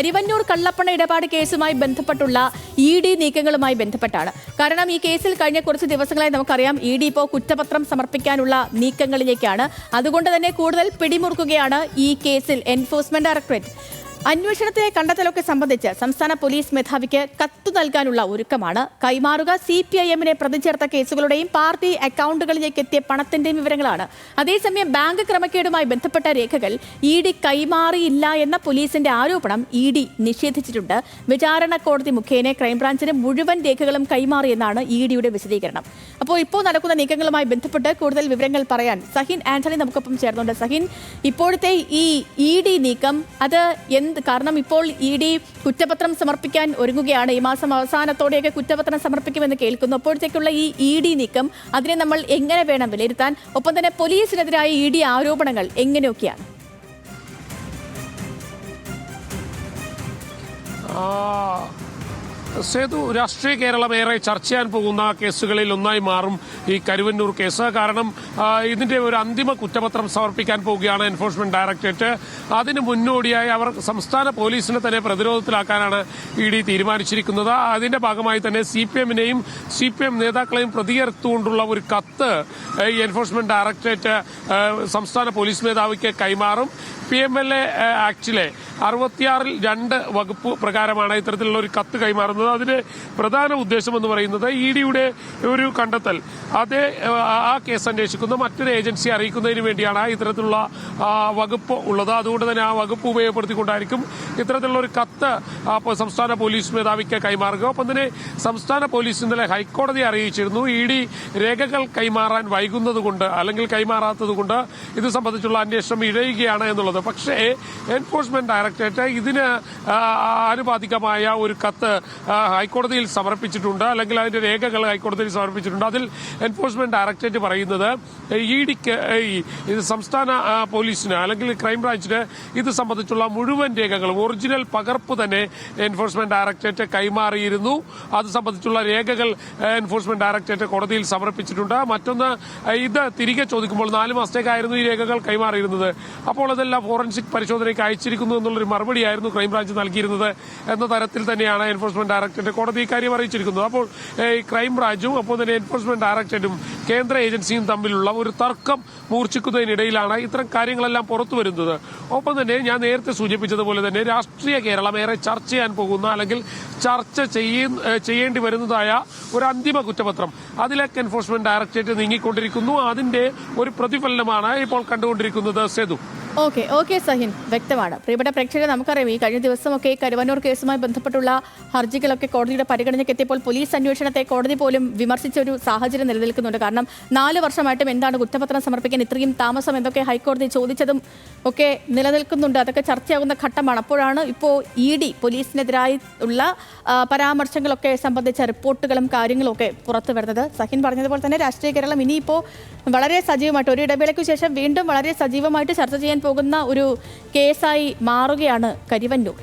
കരിവന്നൂർ കള്ളപ്പണ ഇടപാട് കേസുമായി ബന്ധപ്പെട്ടുള്ള ED നീക്കങ്ങളുമായി ബന്ധപ്പെട്ടാണ്. കാരണം ഈ കേസിൽ കഴിഞ്ഞ കുറച്ച് ദിവസങ്ങളായി നമുക്കറിയാം ED ഇപ്പോൾ കുറ്റപത്രം സമർപ്പിക്കാനുള്ള നീക്കങ്ങളിലേക്കാണ്. അതുകൊണ്ട് തന്നെ കൂടുതൽ പിടിമുറുക്കുകയാണ് ഈ കേസിൽ എൻഫോഴ്സ്മെന്റ് ഡയറക്ടറേറ്റ്. അന്വേഷണത്തെ കണ്ടെത്തലൊക്കെ സംബന്ധിച്ച് സംസ്ഥാന പോലീസ് മേധാവിക്ക് കത്ത് നൽകാനുള്ള ഒരുക്കമാണ്. കൈമാറുക CPIM-നെ പ്രതി ചേർത്ത കേസുകളുടെയും പാർട്ടി അക്കൗണ്ടുകളിലേക്ക് എത്തിയ പണത്തിന്റെയും വിവരങ്ങളാണ്. അതേസമയം ബാങ്ക് ക്രമക്കേടുമായി ബന്ധപ്പെട്ട രേഖകൾ ED കൈമാറിയില്ല എന്ന പോലീസിന്റെ ആരോപണം ED നിഷേധിച്ചിട്ടുണ്ട്. വിചാരണ കോടതി മുഖേന ക്രൈംബ്രാഞ്ചിന് മുഴുവൻ രേഖകളും കൈമാറിയെന്നാണ് EDയുടെ വിശദീകരണം. അപ്പോൾ ഇപ്പോൾ നടക്കുന്ന നീക്കങ്ങളുമായി ബന്ധപ്പെട്ട് കൂടുതൽ വിവരങ്ങൾ പറയാൻ സഹിൻ ആന്റണി നമുക്കൊപ്പം ചേർന്നുണ്ട്. സഹിൻ, ഇപ്പോഴത്തെ ഈ ED നീക്കം അത് കാരണം ഇപ്പോൾ ED കുറ്റപത്രം സമർപ്പിക്കാൻ ഒരുങ്ങുകയാണ്. ഈ മാസം അവസാനത്തോടെയൊക്കെ കുറ്റപത്രം സമർപ്പിക്കുമെന്ന് കേൾക്കുന്നു. അപ്പോഴത്തേക്കുള്ള ഈ ED നീക്കം അതിനെ നമ്മൾ എങ്ങനെ വേണം വിലയിരുത്താൻ? ഒപ്പം തന്നെ പോലീസിനെതിരായ ED ആരോപണങ്ങൾ എങ്ങനെയൊക്കെയാണ്? സേതു, രാഷ്ട്രീയ കേരളം ഏറെ ചർച്ച ചെയ്യാൻ പോകുന്ന കേസുകളിൽ ഒന്നായി മാറും ഈ കരുവന്നൂർ കേസ്. കാരണം ഇതിന്റെ ഒരു അന്തിമ കുറ്റപത്രം സമർപ്പിക്കാൻ പോവുകയാണ് എൻഫോഴ്സ്മെന്റ് ഡയറക്ടറേറ്റ്. അതിന് മുന്നോടിയായി അവർ സംസ്ഥാന പോലീസിനെ തന്നെ പ്രതിരോധത്തിലാക്കാനാണ് ED തീരുമാനിച്ചിരിക്കുന്നത്. അതിന്റെ ഭാഗമായി തന്നെ CPM-നെയും CPM നേതാക്കളെയും പ്രതികരിച്ചുകൊണ്ടുള്ള ഒരു കത്ത് എൻഫോഴ്സ്മെന്റ് ഡയറക്ടറേറ്റ് സംസ്ഥാന പോലീസ് മേധാവിക്ക് കൈമാറും. PMLA ആക്ടിലെ 66-ൽ 2 വകുപ്പ് പ്രകാരമാണ് ഇത്തരത്തിലുള്ള ഒരു കത്ത് കൈമാറുന്നത്. അതിന്റെ പ്രധാന ഉദ്ദേശം എന്ന് പറയുന്നത് EDയുടെ ഒരു കണ്ടെത്തൽ ആ കേസ് അന്വേഷിക്കുന്ന മറ്റൊരു ഏജൻസി അറിയിക്കുന്നതിന് വേണ്ടിയാണ് ഇത്തരത്തിലുള്ള വകുപ്പ് ഉള്ളത്. അതുകൊണ്ട് തന്നെ ആ വകുപ്പ് ഉപയോഗപ്പെടുത്തിക്കൊണ്ടായിരിക്കും ഇത്തരത്തിലുള്ള ഒരു കത്ത് സംസ്ഥാന പോലീസ് മേധാവിക്ക് കൈമാറുക. ഒപ്പം തന്നെ സംസ്ഥാന പോലീസ് ഇന്നലെ ഹൈക്കോടതിയെ അറിയിച്ചിരുന്നു ED രേഖകൾ കൈമാറാൻ വൈകുന്നതുകൊണ്ട് അല്ലെങ്കിൽ കൈമാറാത്തതുകൊണ്ട് ഇത് സംബന്ധിച്ചുള്ള അന്വേഷണം ഇഴയുകയാണ് എന്നുള്ളത്. പക്ഷേ എൻഫോഴ്സ്മെന്റ് ഡയറക്ടറേറ്റ് ഇതിന് ആനുപാതികമായ ഒരു കത്ത് ഹൈക്കോടതിയിൽ സമർപ്പിച്ചിട്ടുണ്ട്, അല്ലെങ്കിൽ അതിന്റെ രേഖകൾ ഹൈക്കോടതിയിൽ സമർപ്പിച്ചിട്ടുണ്ട്. അതിൽ എൻഫോഴ്സ്മെന്റ് ഡയറക്ടറേറ്റ് പറയുന്നത് EDക്ക് സംസ്ഥാന പോലീസിന് അല്ലെങ്കിൽ ക്രൈംബ്രാഞ്ചിന് ഇത് സംബന്ധിച്ചുള്ള മുഴുവൻ രേഖകളും ഒറിജിനൽ പകർപ്പ് തന്നെ എൻഫോഴ്സ്മെന്റ് ഡയറക്ടറേറ്റ് കൈമാറിയിരുന്നു. അത് സംബന്ധിച്ചുള്ള രേഖകൾ എൻഫോഴ്സ്മെന്റ് ഡയറക്ടറേറ്റ് കോടതിയിൽ സമർപ്പിച്ചിട്ടുണ്ട്. മറ്റൊന്ന്, ഇത് തിരികെ ചോദിക്കുമ്പോൾ 4 മാസത്തേക്കായിരുന്നു ഈ രേഖകൾ കൈമാറിയിരുന്നത്. അപ്പോൾ അതെല്ലാം ഫോറൻസിക് പരിശോധനയ്ക്ക് അയച്ചിരിക്കുന്നു എന്നുള്ളൊരു മറുപടിയായിരുന്നു ക്രൈംബ്രാഞ്ച് നൽകിയിരുന്നത് എന്ന തരത്തിൽ തന്നെയാണ് എൻഫോഴ്സ്മെന്റ് ഡയറക്ടറേറ്റ് കോടതി ഇക്കാര്യം അറിയിച്ചിരിക്കുന്നത്. അപ്പോൾ ക്രൈംബ്രാഞ്ചും അപ്പോൾ തന്നെ എൻഫോഴ്സ്മെന്റ് ഡയറക്ടറേറ്റും കേന്ദ്ര ഏജൻസിയും തമ്മിലുള്ള ഒരു തർക്കം മൂർച്ഛിക്കുന്നതിനിടയിലാണ് ഇത്തരം കാര്യങ്ങളെല്ലാം പുറത്തു വരുന്നത്. ഒപ്പം തന്നെ ഞാൻ നേരത്തെ സൂചിപ്പിച്ചതുപോലെ തന്നെ രാഷ്ട്രീയ കേരളം ഏറെ ചർച്ച ചെയ്യാൻ പോകുന്ന അല്ലെങ്കിൽ ചർച്ച ചെയ്യേണ്ടി വരുന്നതായ ഒരു അന്തിമ കുറ്റപത്രം, അതിലേക്ക് എൻഫോഴ്സ്മെന്റ് ഡയറക്ടറേറ്റ് നീങ്ങിക്കൊണ്ടിരിക്കുന്നു. അതിന്റെ ഒരു പ്രതിഫലനമാണ് ഇപ്പോൾ കണ്ടുകൊണ്ടിരിക്കുന്നത്. സേതു. ഓക്കെ സഹിൻ, വ്യക്തമാണ്. പ്രിയപ്പെട്ട പ്രേക്ഷകരെ, നമുക്കറിയാം ഈ കഴിഞ്ഞ ദിവസമൊക്കെ കരുവന്നൂർ കേസുമായി ബന്ധപ്പെട്ടുള്ള ഹർജികളൊക്കെ കോടതിയുടെ പരിഗണനയ്ക്ക് എത്തിയപ്പോൾ പോലീസ് അന്വേഷണത്തെ കോടതി പോലും വിമർശിച്ച ഒരു സാഹചര്യം നിലനിൽക്കുന്നുണ്ട്. കാരണം 4 വർഷമായിട്ടും എന്താണ് കുറ്റപത്രം സമർപ്പിക്കാൻ ഇത്രയും താമസം എന്തൊക്കെ ഹൈക്കോടതി ചോദിച്ചതും ഒക്കെ നിലനിൽക്കുന്നുണ്ട്. അതൊക്കെ ചർച്ചയാകുന്ന ഘട്ടമാണ്. അപ്പോഴാണ് ഇപ്പോൾ ED പോലീസിനെതിരായി ഉള്ള പരാമർശങ്ങളൊക്കെ സംബന്ധിച്ച റിപ്പോർട്ടുകളും കാര്യങ്ങളും ഒക്കെ പുറത്തു വരുന്നത്. സഹിൻ പറഞ്ഞതുപോലെ തന്നെ രാഷ്ട്രീയ കേരളം ഇനിയിപ്പോൾ വളരെ സജീവമായിട്ട് ഒരു ഇടവേളയ്ക്ക് ശേഷം വീണ്ടും വളരെ സജീവമായിട്ട് ചർച്ച ചെയ്യാൻ പോകുന്ന ഒരു കേസായി മാറുകയാണ് കരിവന്നൂർ.